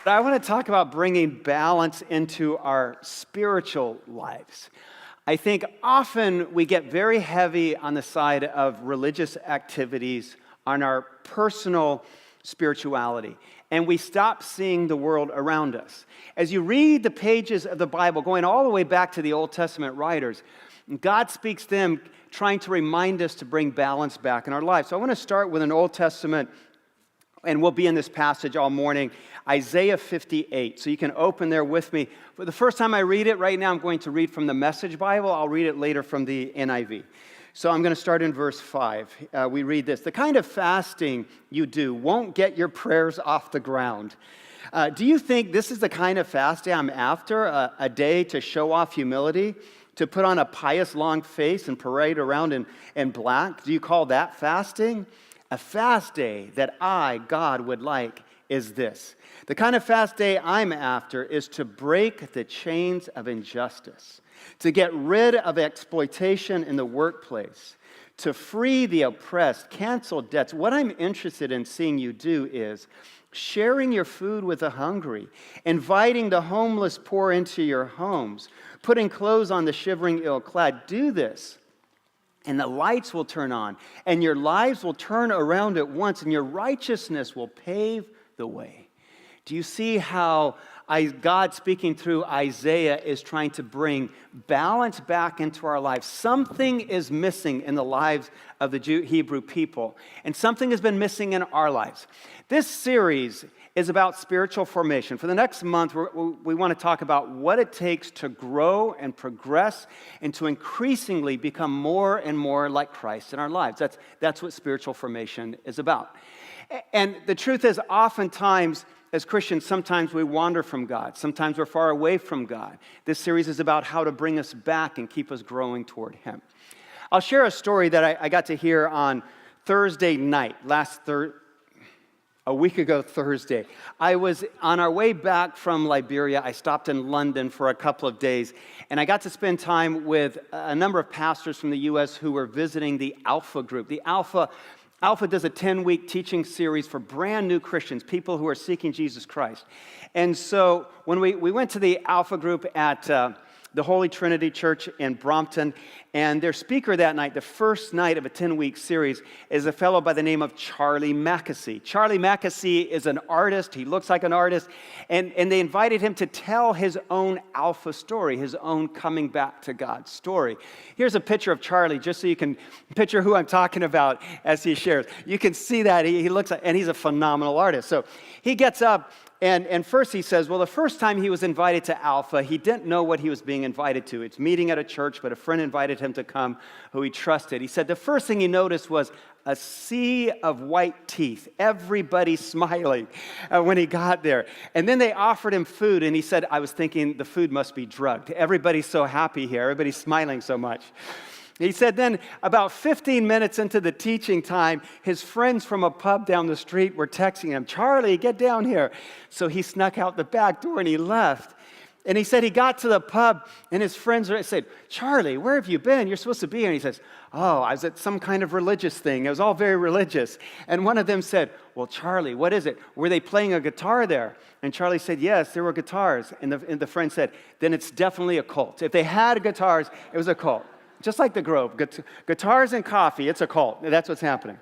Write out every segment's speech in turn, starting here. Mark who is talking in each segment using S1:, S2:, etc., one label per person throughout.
S1: I want to talk about bringing balance into our spiritual lives. I think often we get very heavy on the side of religious activities, on our personal spirituality, and we stop seeing the world around us. As you read the pages of the Bible, going all the way back to the Old Testament writers, God speaks to them trying to remind us to bring balance back in our lives. So I want to start with an Old Testament, and we'll be in this passage all morning, Isaiah 58. So you can open there with me. For the first time I read it, right now I'm going to read from the Message Bible. I'll read it later from the NIV. So I'm going to start in verse 5. We read this. The kind of fasting you do won't get your prayers off the ground. Do you think this is the kind of fasting I'm after? A day to show off humility? To put on a pious long face and parade around in black? Do you call that fasting? A fast day that I, God, would like is this. The kind of fast day I'm after is to break the chains of injustice, to get rid of exploitation in the workplace, to free the oppressed, cancel debts. What I'm interested in seeing you do is sharing your food with the hungry, inviting the homeless poor into your homes, putting clothes on the shivering ill-clad. Do this, and the lights will turn on, and your lives will turn around at once, and your righteousness will pave the way. Do you see how God, speaking through Isaiah, is trying to bring balance back into our lives? Something is missing in the lives of the Hebrew people, and something has been missing in our lives. This series is about spiritual formation. For the next month, we want to talk about what it takes to grow and progress and to increasingly become more and more like Christ in our lives. That's what spiritual formation is about. And the truth is, oftentimes, as Christians, sometimes we wander from God. Sometimes we're far away from God. This series is about how to bring us back and keep us growing toward Him. I'll share a story that I got to hear on Thursday night, a week ago Thursday. I was on our way back from Liberia. I stopped in London for a couple of days, and I got to spend time with a number of pastors from the U.S. who were visiting the Alpha group. The Alpha does a 10-week teaching series for brand new Christians, people who are seeking Jesus Christ. And so when we went to the Alpha group at the Holy Trinity Church in Brompton, and their speaker that night, the first night of a 10-week series, is a fellow by the name of Charlie Mackesy. Charlie Mackesy is an artist. He looks like an artist, and they invited him to tell his own Alpha story, his own coming back to God story. Here's a picture of Charlie, just so you can picture who I'm talking about as he shares. You can see that he looks like, and he's a phenomenal artist. So he gets up, and first he says, well, the first time he was invited to Alpha, he didn't know what he was being invited to. It's meeting at a church, but a friend invited him to come who he trusted. He said the first thing he noticed was a sea of white teeth, everybody smiling when he got there. And then they offered him food, and he said, I was thinking the food must be drugged. Everybody's so happy here. Everybody's smiling so much. He said then about 15 minutes into the teaching time, his friends from a pub down the street were texting him, Charlie, get down here. So he snuck out the back door and he left. And he said he got to the pub and his friends said, Charlie, where have you been? You're supposed to be here. And he says, oh, I was at some kind of religious thing. It was all very religious. And one of them said, well, Charlie, what is it? Were they playing a guitar there? And Charlie said, yes, there were guitars. And the friend said, then it's definitely a cult. If they had guitars, it was a cult. Just like the Grove, guitars and coffee, it's a cult. That's what's happening.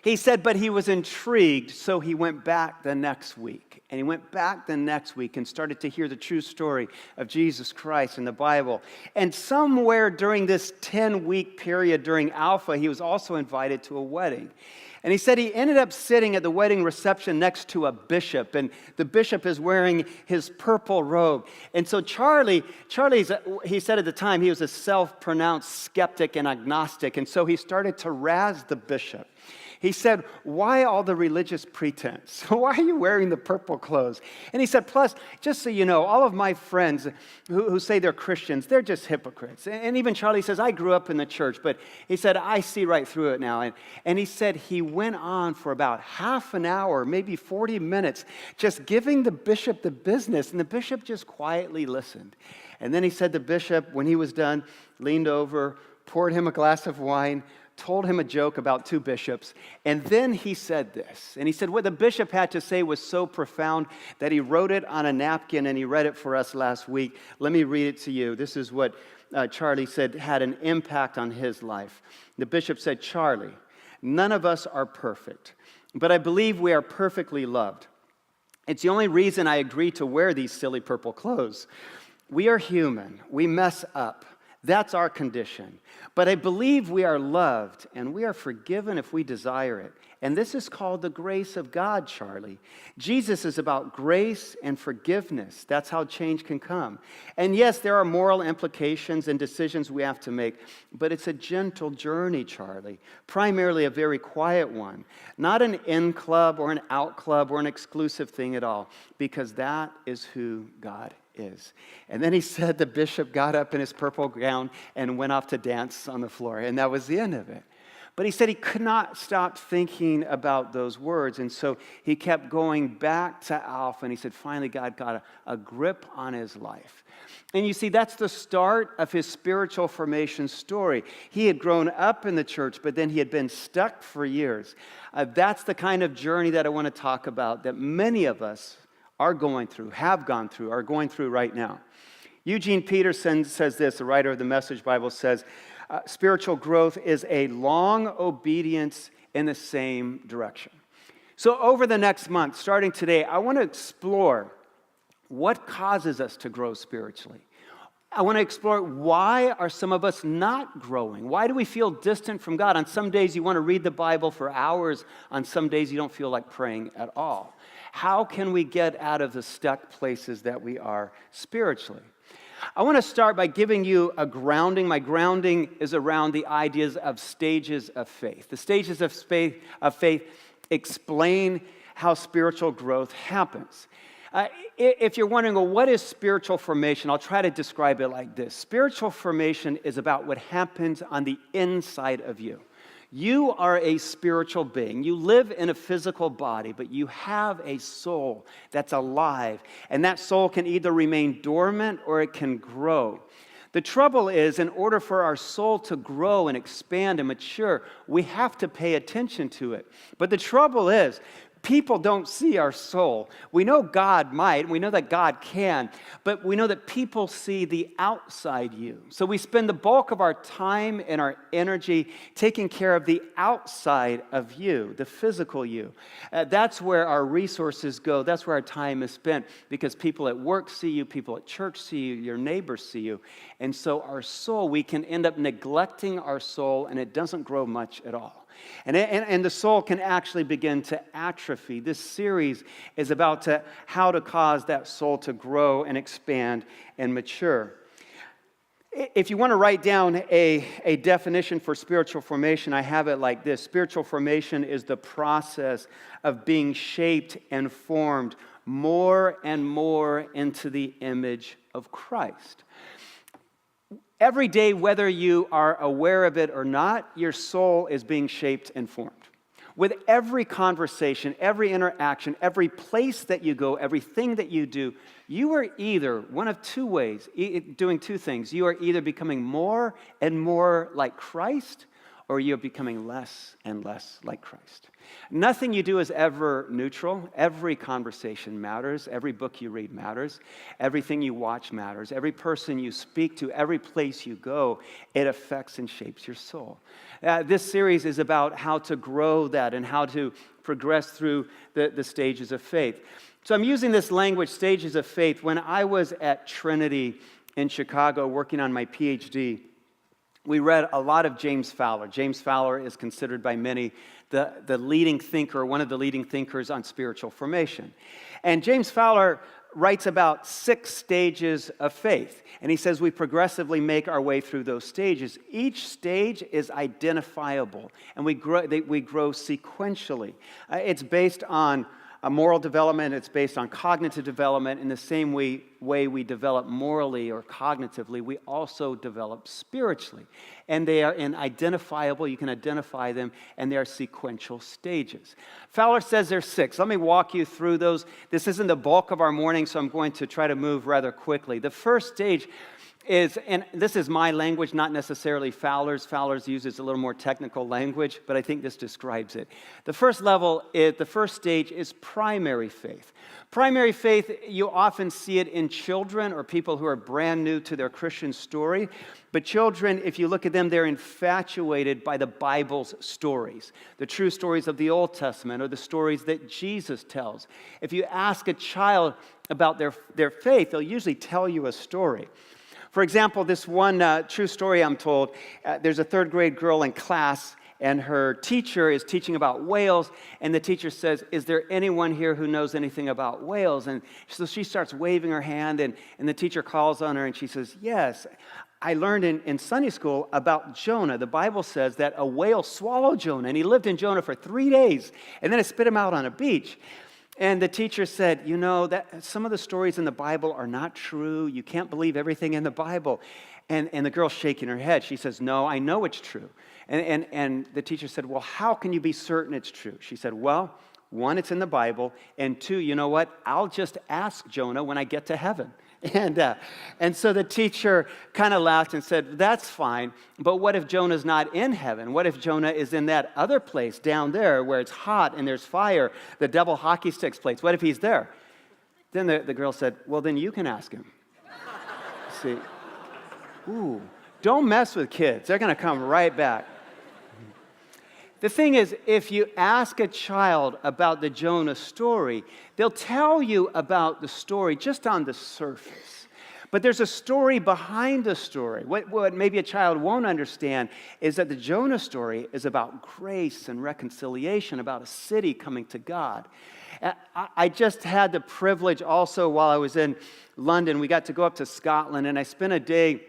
S1: He said, but he was intrigued, so he went back the next week. And he went back the next week and started to hear the true story of Jesus Christ in the Bible. And somewhere during this 10-week period during Alpha, he was also invited to a wedding. And he said he ended up sitting at the wedding reception next to a bishop, and the bishop is wearing his purple robe. And so he said at the time, he was a self-pronounced skeptic and agnostic, and so he started to razz the bishop. He said, why all the religious pretense? Why are you wearing the purple clothes? And he said, plus, just so you know, all of my friends who say they're Christians, they're just hypocrites. And even Charlie says, I grew up in the church, but he said, I see right through it now. And he said he went on for about half an hour, maybe 40 minutes, just giving the bishop the business. And the bishop just quietly listened. And then he said the bishop, when he was done, leaned over, poured him a glass of wine, told him a joke about two bishops, and then he said this. And he said what the bishop had to say was so profound that he wrote it on a napkin and he read it for us last week. Let me read it to you. This is what Charlie said had an impact on his life. The bishop said, "Charlie, none of us are perfect, but I believe we are perfectly loved. It's the only reason I agree to wear these silly purple clothes. We are human. We mess up. That's our condition. But I believe we are loved, and we are forgiven if we desire it. And this is called the grace of God, Charlie. Jesus is about grace and forgiveness. That's how change can come. And yes, there are moral implications and decisions we have to make, but it's a gentle journey, Charlie. Primarily a very quiet one. Not an in club or an out club or an exclusive thing at all, because that is who God is." And then he said the bishop got up in his purple gown and went off to dance on the floor, and that was the end of it. But he said he could not stop thinking about those words, and so he kept going back to Alpha, and he said finally God got a grip on his life. And you see, that's the start of his spiritual formation story. He had grown up in the church, but then he had been stuck for years. That's the kind of journey that I want to talk about, that many of us are going through, have gone through, are going through right now. Eugene Peterson says this, the writer of the Message Bible says, spiritual growth is a long obedience in the same direction. So over the next month, starting today, I want to explore what causes us to grow spiritually. I want to explore why are some of us not growing? Why do we feel distant from God? On some days you want to read the Bible for hours. On some days you don't feel like praying at all. How can we get out of the stuck places that we are spiritually? I want to start by giving you a grounding. My grounding is around the ideas of stages of faith. The stages of faith explain how spiritual growth happens. If you're wondering, well, what is spiritual formation? I'll try to describe it like this. Spiritual formation is about what happens on the inside of you. You are a spiritual being. You live in a physical body, but you have a soul that's alive. And that soul can either remain dormant or it can grow. The trouble is, in order for our soul to grow and expand and mature, we have to pay attention to it. But the trouble is, people don't see our soul. We know God might, we know that God can, but we know that people see the outside you. So we spend the bulk of our time and our energy taking care of the outside of you, the physical you. That's where our resources go. That's where our time is spent, because people at work see you, people at church see you, your neighbors see you. And so our soul, we can end up neglecting our soul, and it doesn't grow much at all. And the soul can actually begin to atrophy. This series is about how to cause that soul to grow and expand and mature. If you want to write down a definition for spiritual formation, I have it like this. Spiritual formation is the process of being shaped and formed more and more into the image of Christ. Every day, whether you are aware of it or not, your soul is being shaped and formed. With every conversation, every interaction, every place that you go, everything that you do, you are either one of two ways, doing two things. You are either becoming more and more like Christ, or you're becoming less and less like Christ. Nothing you do is ever neutral. Every conversation matters. Every book you read matters. Everything you watch matters. Every person you speak to, every place you go, it affects and shapes your soul. This series is about how to grow that and how to progress through the stages of faith. So I'm using this language, stages of faith. When I was at Trinity in Chicago working on my PhD, we read a lot of James Fowler. James Fowler is considered by many the leading thinker, one of the leading thinkers on spiritual formation. And James Fowler writes about 6 stages of faith. And he says we progressively make our way through those stages. Each stage is identifiable, and we grow sequentially. It's based on moral development, it's based on cognitive development. In the same way we develop morally or cognitively, we also develop spiritually. And they are identifiable, you can identify them, and they are sequential stages. Fowler says there's 6. Let me walk you through those. This isn't the bulk of our morning, so I'm going to try to move rather quickly. The first stage is, and this is my language, not necessarily Fowler's. Fowler's uses a little more technical language, but I think this describes it. The first stage is primary faith. Primary faith, you often see it in children or people who are brand new to their Christian story. But children, if you look at them, they're infatuated by the Bible's stories, the true stories of the Old Testament or the stories that Jesus tells. If you ask a child about their faith, they'll usually tell you a story. For example, this one true story I'm told, there's a third grade girl in class, and her teacher is teaching about whales, and the teacher says, "Is there anyone here who knows anything about whales?" And so she starts waving her hand, and the teacher calls on her, and she says, "Yes, I learned in Sunday school about Jonah. The Bible says that a whale swallowed Jonah, and he lived in Jonah for 3 days, and then it spit him out on a beach." And the teacher said, "You know, that some of the stories in the Bible are not true. You can't believe everything in the Bible." And the girl's shaking her head. She says, "No, I know it's true." And the teacher said, "Well, how can you be certain it's true?" She said, "Well, one, it's in the Bible, and two, you know what? I'll just ask Jonah when I get to heaven." And so the teacher kind of laughed and said, "That's fine, but what if Jonah's not in heaven? What if Jonah is in that other place down there where it's hot and there's fire, the devil hockey sticks place? What if he's there?" Then the girl said, "Well, then you can ask him." See, ooh, don't mess with kids. They're going to come right back. The thing is, if you ask a child about the Jonah story, they'll tell you about the story just on the surface. But there's a story behind the story. What maybe a child won't understand is that the Jonah story is about grace and reconciliation, about a city coming to God. I just had the privilege also while I was in London, we got to go up to Scotland, and I spent a day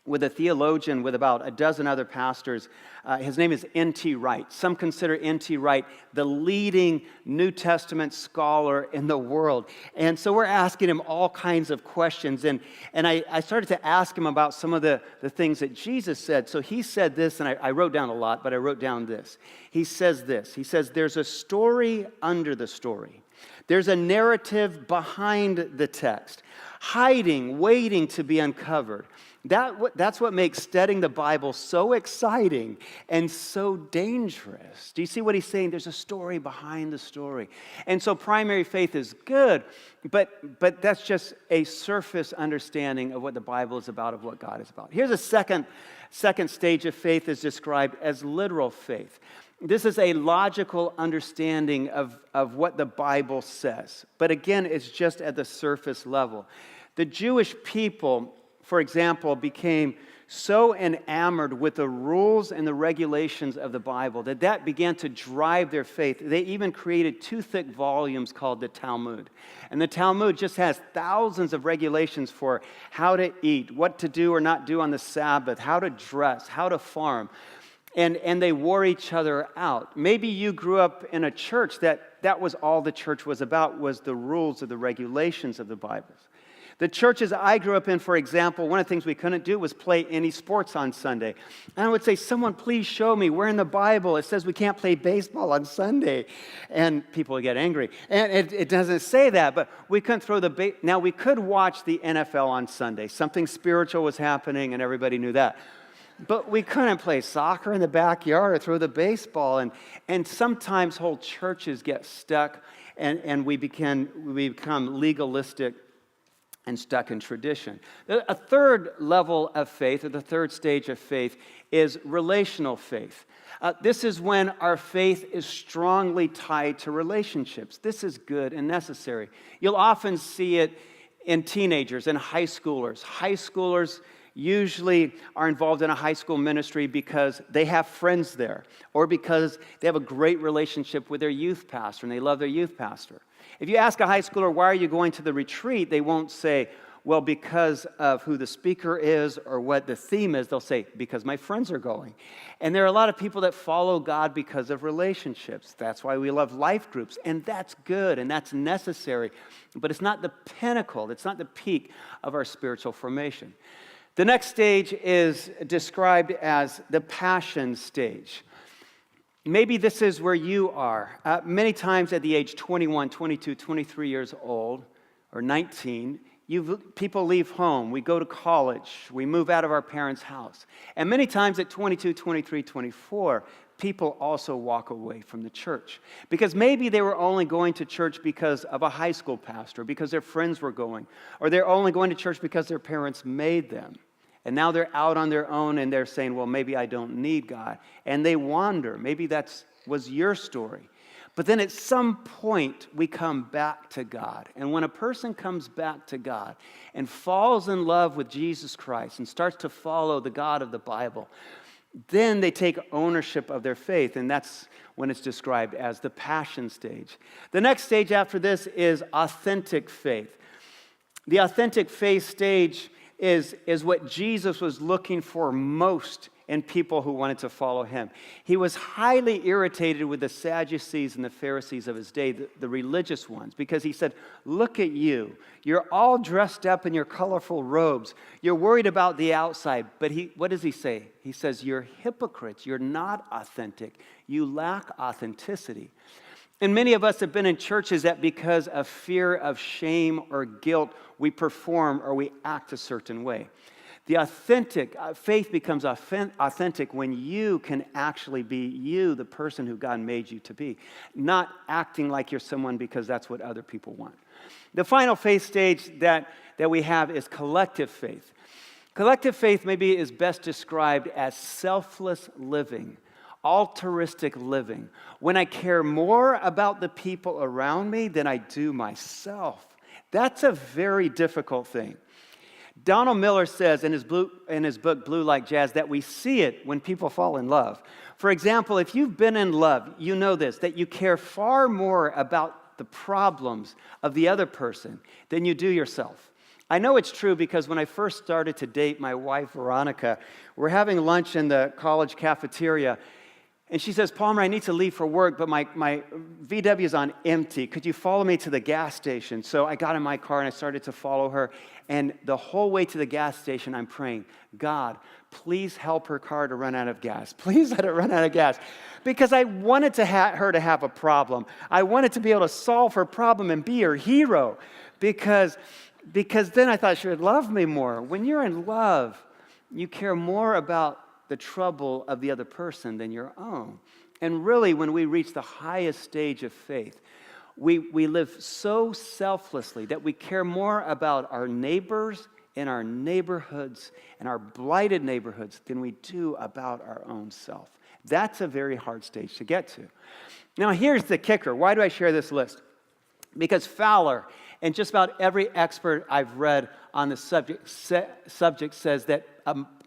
S1: with a theologian with about a dozen other pastors. His name is N.T. Wright. Some consider N.T. Wright the leading New Testament scholar in the world. And so we're asking him all kinds of questions. And I started to ask him about some of the things that Jesus said. So he said this, and I wrote down a lot, but I wrote down this. He says this. He says, "There's a story under the story. There's a narrative behind the text, hiding, waiting to be uncovered. That's what makes studying the Bible so exciting and so dangerous." Do you see what he's saying? There's a story behind the story. And so primary faith is good, but that's just a surface understanding of what the Bible is about, of what God is about. Here's a second stage of faith is described as literal faith. This is a logical understanding of what the Bible says. But again, it's just at the surface level. The Jewish people, for example, became so enamored with the rules and the regulations of the Bible that began to drive their faith. They even created 2 thick volumes called the Talmud. And the Talmud just has thousands of regulations for how to eat, what to do or not do on the Sabbath, how to dress, how to farm. And they wore each other out. Maybe you grew up in a church that was all the church was about, was the rules or the regulations of the Bible. The churches I grew up in, for example, one of the things we couldn't do was play any sports on Sunday. And I would say, "Someone please show me where in the Bible it says we can't play baseball on Sunday." And people would get angry. And it doesn't say that, but we couldn't throw Now, we could watch the NFL on Sunday. Something spiritual was happening, and everybody knew that. But we couldn't play soccer in the backyard or throw the baseball. And sometimes whole churches get stuck, and we become legalistic and stuck in tradition. A third level of faith, or the third stage of faith, is relational faith. This is when our faith is strongly tied to relationships. This is good and necessary. You'll often see it in teenagers and high schoolers. High schoolers usually are involved in a high school ministry because they have friends there, or because they have a great relationship with their youth pastor and they love their youth pastor. If you ask a high schooler, "Why are you going to the retreat?" they won't say, "Well, because of who the speaker is or what the theme is." They'll say, "Because my friends are going." And there are a lot of people that follow God because of relationships. That's why we love life groups. And that's good and that's necessary. But it's not the pinnacle. It's not the peak of our spiritual formation. The next stage is described as the passion stage. Maybe this is where you are. Many times at the age 21, 22, 23 years old, or 19, People leave home. We go to college. We move out of our parents' house. And many times at 22, 23, 24, people also walk away from the church. Because maybe they were only going to church because of a high school pastor, because their friends were going, or they're only going to church because their parents made them. And now they're out on their own and they're saying, well, maybe I don't need God. And they wander. Maybe that was your story. But then at some point, we come back to God. And when a person comes back to God and falls in love with Jesus Christ and starts to follow the God of the Bible, then they take ownership of their faith. And that's when it's described as the passion stage. The next stage after this is authentic faith. The authentic faith stage is what Jesus was looking for most in people who wanted to follow him. He was highly irritated with the Sadducees and the Pharisees of his day, the religious ones, because he said, look at you. You're all dressed up in your colorful robes. You're worried about the outside. But what does he say? He says, you're hypocrites. You're not authentic. You lack authenticity. And many of us have been in churches that because of fear of shame or guilt, we perform or we act a certain way. The authentic faith becomes authentic when you can actually be you, the person who God made you to be, not acting like you're someone because that's what other people want. The final faith stage that we have is collective faith. Collective faith maybe is best described as selfless living, altruistic living, when I care more about the people around me than I do myself. That's a very difficult thing. Donald Miller says in his book, Blue Like Jazz, that we see it when people fall in love. For example, if you've been in love, you know this, that you care far more about the problems of the other person than you do yourself. I know it's true because when I first started to date my wife, Veronica, we're having lunch in the college cafeteria, and she says, Palmer, I need to leave for work, but my VW is on empty. Could you follow me to the gas station? So I got in my car and I started to follow her. And the whole way to the gas station, I'm praying, God, please help her car to run out of gas. Please let it run out of gas. Because I wanted her to have a problem. I wanted to be able to solve her problem and be her hero. Because then I thought she would love me more. When you're in love, you care more about the trouble of the other person than your own. And really, when we reach the highest stage of faith, we live so selflessly that we care more about our neighbors and our neighborhoods and our blighted neighborhoods than we do about our own self. That's a very hard stage to get to. Now, here's the kicker. Why do I share this list? Because Fowler and just about every expert I've read on the subject says that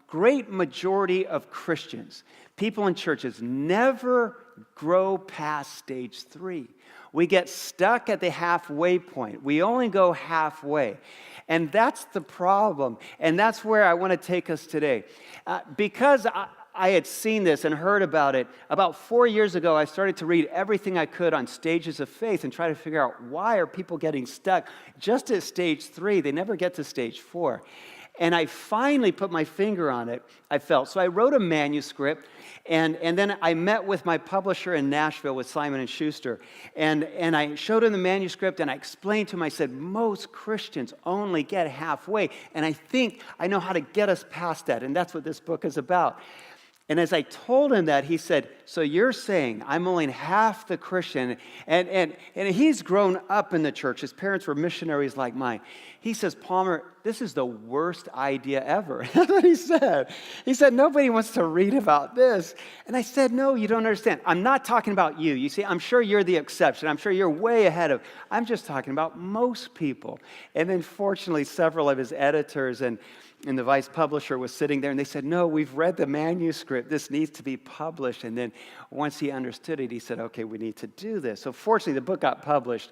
S1: great majority of Christians, people in churches, never grow past stage 3. We get stuck at the halfway point. We only go halfway. And that's the problem. And that's where I want to take us today. Because I had seen this and heard about it, about 4 years ago, I started to read everything I could on stages of faith and try to figure out why are people getting stuck just at stage 3. They never get to stage 4. And I finally put my finger on it, I felt. So I wrote a manuscript, and then I met with my publisher in Nashville with Simon & Schuster. And I showed him the manuscript, and I explained to him, I said, most Christians only get halfway. And I think I know how to get us past that. And that's what this book is about. And as I told him that, he said, so you're saying I'm only half the Christian, and he's grown up in the church. His parents were missionaries like mine. He says, Palmer, this is the worst idea ever. That's what he said. He said, nobody wants to read about this. And I said, no, you don't understand. I'm not talking about you. You see, I'm sure you're the exception. I'm sure you're way ahead of. I'm just talking about most people. And then fortunately, several of his editors and the vice publisher was sitting there, and they said, no, we've read the manuscript. This needs to be published. And then once he understood it, he said, okay, we need to do this. So fortunately, the book got published,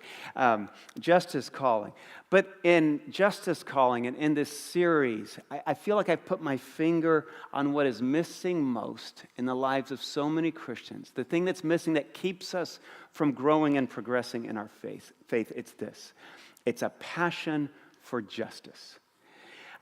S1: Justice Calling. But in Justice Calling and in this series, I feel like I've put my finger on what is missing most in the lives of so many Christians. The thing that's missing that keeps us from growing and progressing in our faith, it's this. It's a passion for justice.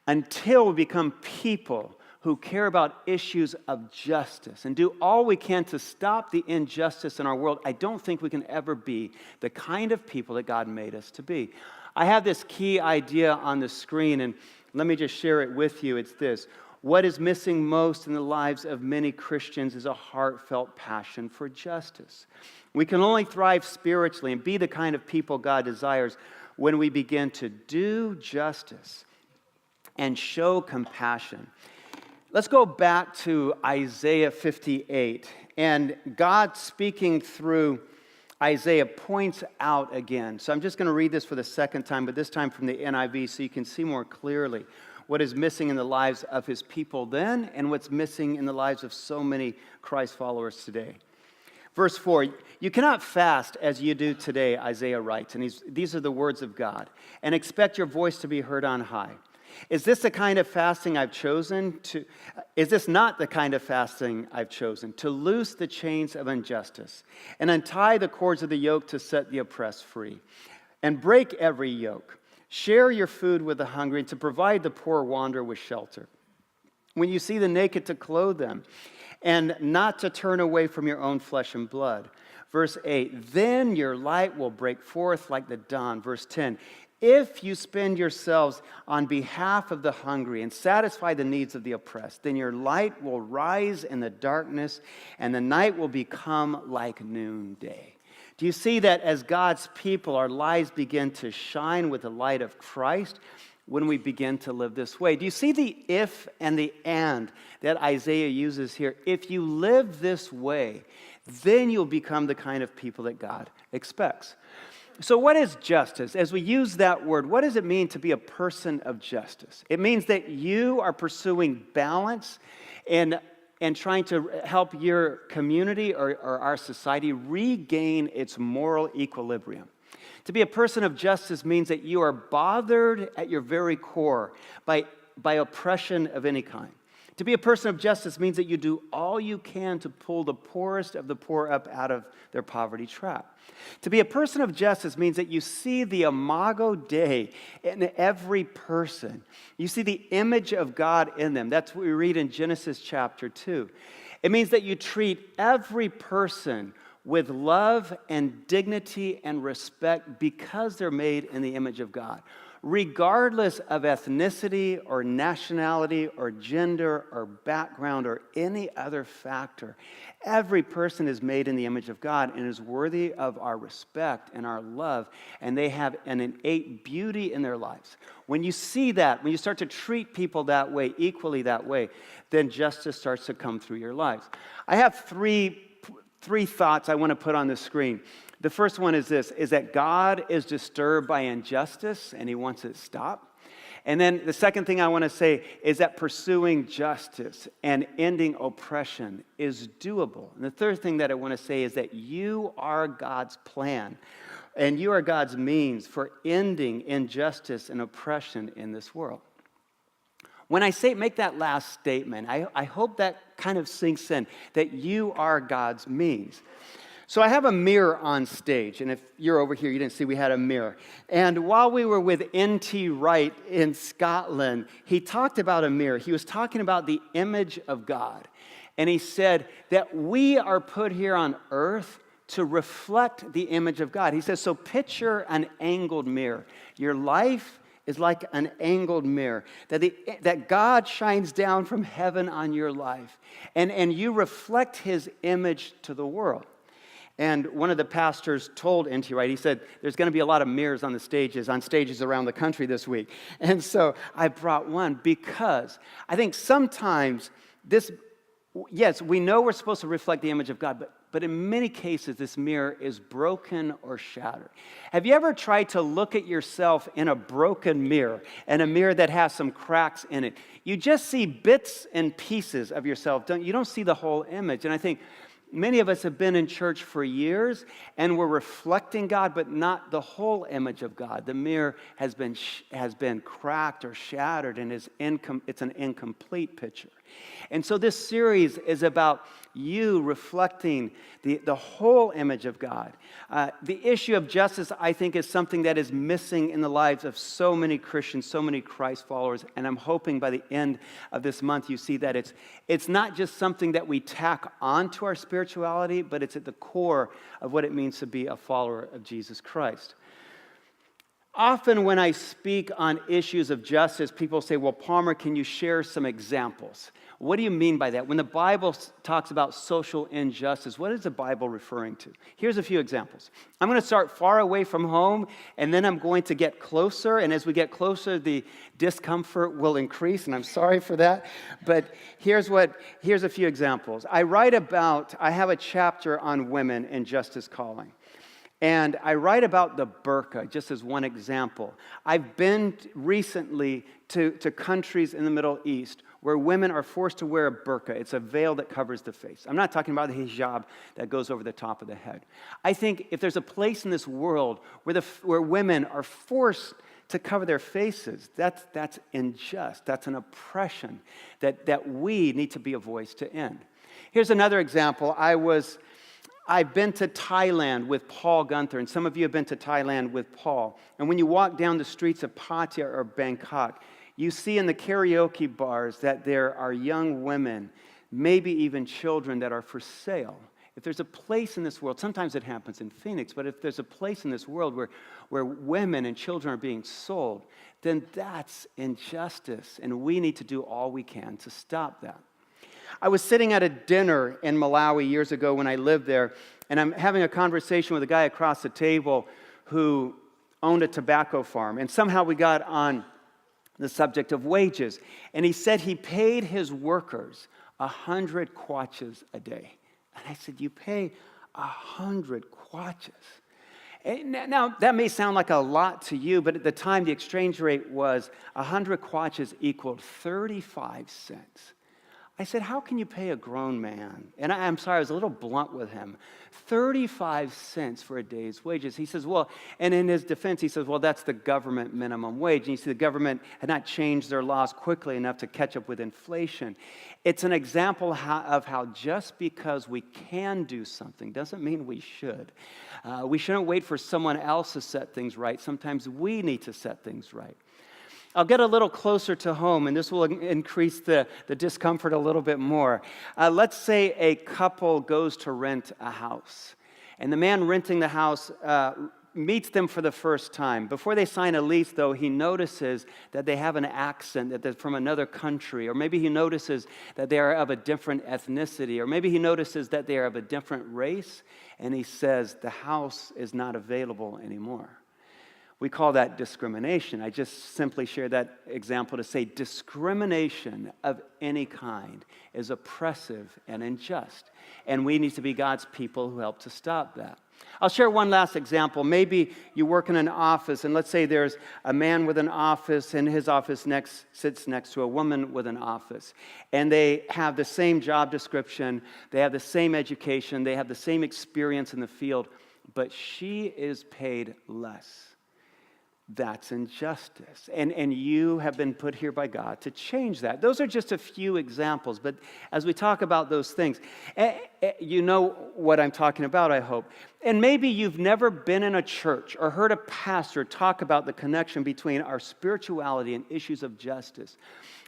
S1: Until we become people who care about issues of justice and do all we can to stop the injustice in our world, I don't think we can ever be the kind of people that God made us to be. I have this key idea on the screen, and let me just share it with you. It's this. What is missing most in the lives of many Christians is a heartfelt passion for justice. We can only thrive spiritually and be the kind of people God desires when we begin to do justice and show compassion. Let's go back to Isaiah 58. And God, speaking through Isaiah, points out again. So I'm just going to read this for the second time, but this time from the NIV so you can see more clearly what is missing in the lives of his people then and what's missing in the lives of so many Christ followers today. Verse 4, you cannot fast as you do today, Isaiah writes, and these are the words of God, and expect your voice to be heard on high. Is this the kind of fasting I've chosen? Is this not the kind of fasting I've chosen? To loose the chains of injustice and untie the cords of the yoke to set the oppressed free and break every yoke. Share your food with the hungry and to provide the poor wanderer with shelter. When you see the naked, to clothe them and not to turn away from your own flesh and blood. Verse 8, then your light will break forth like the dawn. Verse 10, if you spend yourselves on behalf of the hungry and satisfy the needs of the oppressed, then your light will rise in the darkness and the night will become like noonday. Do you see that as God's people, our lives begin to shine with the light of Christ when we begin to live this way? Do you see the if and the and that Isaiah uses here? If you live this way, then you'll become the kind of people that God expects. So what is justice? As we use that word, what does it mean to be a person of justice? It means that you are pursuing balance and trying to help your community or our society regain its moral equilibrium. To be a person of justice means that you are bothered at your very core by oppression of any kind. To be a person of justice means that you do all you can to pull the poorest of the poor up out of their poverty trap. To be a person of justice means that you see the imago Dei in every person. You see the image of God in them. That's what we read in Genesis chapter 2. It means that you treat every person with love and dignity and respect because they're made in the image of God, regardless of ethnicity or nationality or gender or background or any other factor. Every person is made in the image of God and is worthy of our respect and our love, and they have an innate beauty in their lives. When you see that, when you start to treat people that way, equally that way, then justice starts to come through your lives. I have three thoughts I want to put on the screen. The first one is this, is that God is disturbed by injustice and he wants it stopped. And then the second thing I want to say is that pursuing justice and ending oppression is doable. And the third thing that I want to say is that you are God's plan and you are God's means for ending injustice and oppression in this world. When I say make that last statement, I hope that kind of sinks in, that you are God's means. So I have a mirror on stage, and if you're over here, you didn't see we had a mirror. And while we were with N.T. Wright in Scotland, he talked about a mirror. He was talking about the image of God. And he said that we are put here on earth to reflect the image of God. He says, so picture an angled mirror. Your life is like an angled mirror, that God shines down from heaven on your life, and you reflect his image to the world. And one of the pastors told N.T. Wright, he said, there's going to be a lot of mirrors on stages around the country this week. And so I brought one because I think sometimes yes, we know we're supposed to reflect the image of God, but in many cases, this mirror is broken or shattered. Have you ever tried to look at yourself in a broken mirror, and a mirror that has some cracks in it? You just see bits and pieces of yourself. You don't see the whole image. And I think many of us have been in church for years, and we're reflecting God, but not the whole image of God. The mirror has been cracked or shattered, and it's an incomplete picture. And so this series is about you reflecting the whole image of God. The issue of justice, I think, is something that is missing in the lives of so many Christians, so many Christ followers, and I'm hoping by the end of this month you see that it's not just something that we tack onto our spirituality, but it's at the core of what it means to be a follower of Jesus Christ. Often when I speak on issues of justice, people say, well, Palmer, can you share some examples? What do you mean by that? When the Bible talks about social injustice, what is the Bible referring to? Here's a few examples. I'm going to start far away from home, and then I'm going to get closer. And as we get closer, the discomfort will increase, and I'm sorry for that. But here's a few examples. I have a chapter on women in Justice Calling. And I write about the burqa, just as one example. I've been recently to countries in the Middle East where women are forced to wear a burqa. It's a veil that covers the face. I'm not talking about the hijab that goes over the top of the head. I think if there's a place in this world where women are forced to cover their faces, that's unjust. That's an oppression that we need to be a voice to end. Here's another example. I've been to Thailand with Paul Gunther, and some of you have been to Thailand with Paul. And when you walk down the streets of Pattaya or Bangkok, you see in the karaoke bars that there are young women, maybe even children that are for sale. If there's a place in this world, sometimes it happens in Phoenix, but if there's a place in this world where women and children are being sold, then that's injustice, and we need to do all we can to stop that. I was sitting at a dinner in Malawi years ago when I lived there, and I'm having a conversation with a guy across the table who owned a tobacco farm, and somehow we got on the subject of wages, and he said he paid his workers 100 kwaches a day. And I said, you pay 100 kwaches? Now, that may sound like a lot to you, but at the time, the exchange rate was 100 kwaches equaled 35 cents. I said, how can you pay a grown man? And I'm sorry, I was a little blunt with him. 35 cents for a day's wages. He says, well, and in his defense, he says, well, that's the government minimum wage. And you see, the government had not changed their laws quickly enough to catch up with inflation. It's an example of how just because we can do something doesn't mean we should. We shouldn't wait for someone else to set things right. Sometimes we need to set things right. I'll get a little closer to home, and this will increase the discomfort a little bit more. Let's say a couple goes to rent a house, and the man renting the house meets them for the first time. Before they sign a lease, though, he notices that they have an accent, that they're from another country, or maybe he notices that they are of a different ethnicity, or maybe he notices that they are of a different race, and he says, the house is not available anymore. We call that discrimination. I just simply share that example to say discrimination of any kind is oppressive and unjust. And we need to be God's people who help to stop that. I'll share one last example. Maybe you work in an office, and let's say there's a man with an office, and his office sits next to a woman with an office. And they have the same job description, they have the same education, they have the same experience in the field, but she is paid less. That's injustice. And you have been put here by God to change that. Those are just a few examples. But as we talk about those things, you know what I'm talking about, I hope. And maybe you've never been in a church or heard a pastor talk about the connection between our spirituality and issues of justice.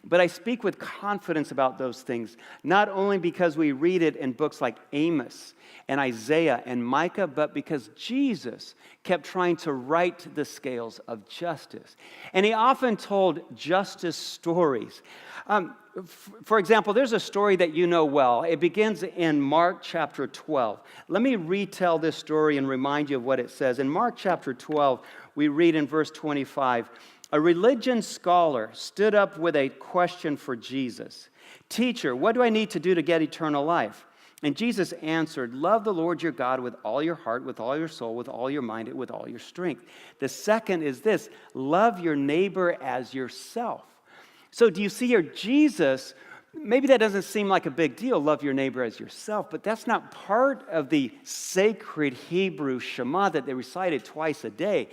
S1: But I speak with confidence about those things, not only because we read it in books like Amos and Isaiah and Micah, but because Jesus kept trying to right the scales of justice. And he often told justice stories. For example, there's a story that you know well. It begins in Mark chapter 12. Let me retell this story and remind you of what it says. In Mark chapter 12, we read in verse 25, a religion scholar stood up with a question for Jesus. Teacher, what do I need to do to get eternal life? And Jesus answered, love the Lord your God with all your heart, with all your soul, with all your mind, and with all your strength. The second is this, love your neighbor as yourself. So do you see here, Jesus, maybe that doesn't seem like a big deal, love your neighbor as yourself, but that's not part of the sacred Hebrew Shema that they recited twice a day.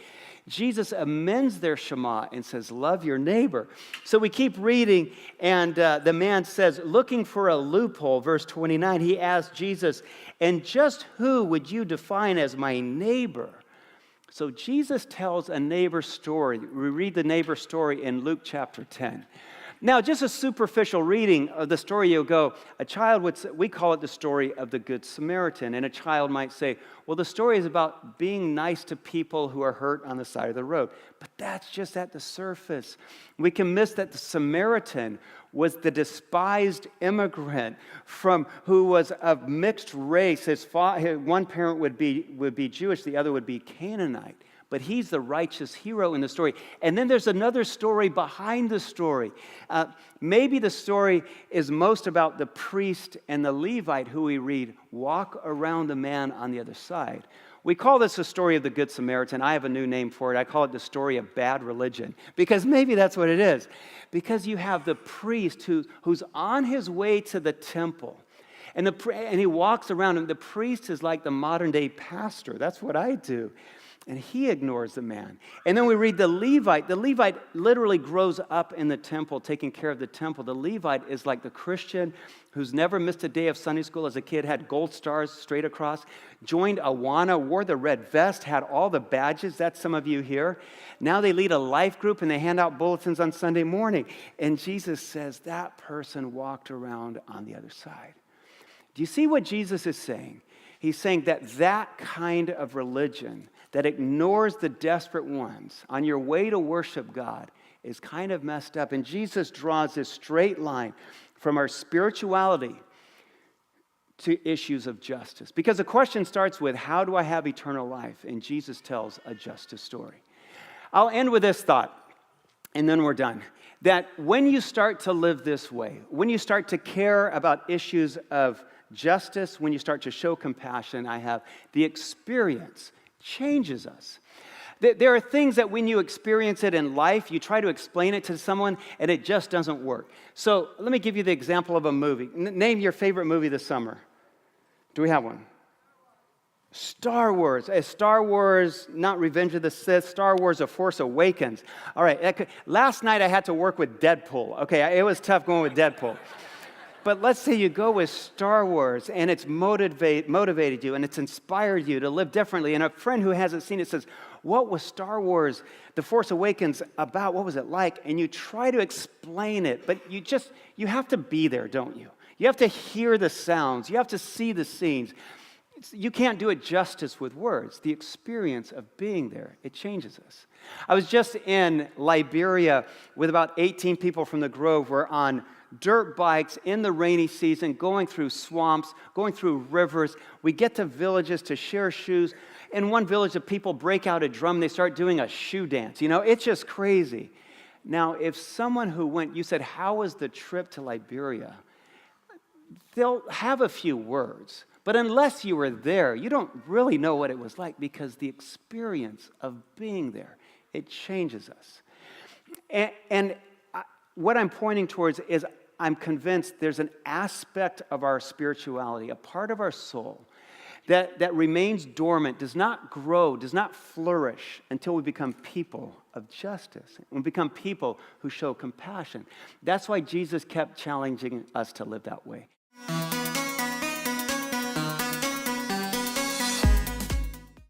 S1: Jesus amends their Shema and says, love your neighbor. So we keep reading, and the man says, looking for a loophole, verse 29, he asked Jesus, and just who would you define as my neighbor? So Jesus tells a neighbor story. We read the neighbor story in Luke chapter 10. Now, just a superficial reading of the story, you'll go, a child would say, we call it the story of the Good Samaritan. And a child might say, well, the story is about being nice to people who are hurt on the side of the road. But that's just at the surface. We can miss that the Samaritan was the despised immigrant who was of mixed race. One parent would be Jewish, the other would be Canaanite. But he's the righteous hero in the story. And then there's another story behind the story. Maybe the story is most about the priest and the Levite who we read walk around the man on the other side. We call this the story of the Good Samaritan. I have a new name for it. I call it the story of bad religion. Because maybe that's what it is. Because you have the priest who's on his way to the temple. And he walks around, and the priest is like the modern day pastor. That's what I do. And he ignores the man. And then we read the Levite. The Levite literally grows up in the temple, taking care of the temple. The Levite is like the Christian who's never missed a day of Sunday school as a kid, had gold stars straight across, joined Awana, wore the red vest, had all the badges. That's some of you here. Now they lead a life group and they hand out bulletins on Sunday morning. And Jesus says that person walked around on the other side. Do you see what Jesus is saying? He's saying that kind of religion that ignores the desperate ones on your way to worship God is kind of messed up. And Jesus draws this straight line from our spirituality to issues of justice. Because the question starts with, how do I have eternal life? And Jesus tells a justice story. I'll end with this thought, and then we're done. That when you start to live this way, when you start to care about issues of justice, when you start to show compassion, the experience changes us. There are things that when you experience it in life, you try to explain it to someone, and it just doesn't work. So let me give you the example of a movie. Name your favorite movie this summer. Do we have one? Star Wars. Star Wars, not Revenge of the Sith. Star Wars, A Force Awakens. All right. Last night I had to work with Deadpool. Okay, it was tough going with Deadpool. But let's say you go with Star Wars and it's motivated you and it's inspired you to live differently. And a friend who hasn't seen it says, what was Star Wars, The Force Awakens about? What was it like? And you try to explain it, but you have to be there, don't you? You have to hear the sounds. You have to see the scenes. You can't do it justice with words. The experience of being there, it changes us. I was just in Liberia with about 18 people from the Grove. We're on dirt bikes in the rainy season, going through swamps, going through rivers. We get to villages to share shoes. In one village, the people break out a drum. They start doing a shoe dance. It's just crazy. Now, if someone who went, you said, how was the trip to Liberia? They'll have a few words. But unless you were there, you don't really know what it was like, because the experience of being there, it changes us. And what I'm pointing towards is I'm convinced there's an aspect of our spirituality, a part of our soul, that remains dormant, does not grow, does not flourish until we become people of justice. We become people who show compassion. That's why Jesus kept challenging us to live that way.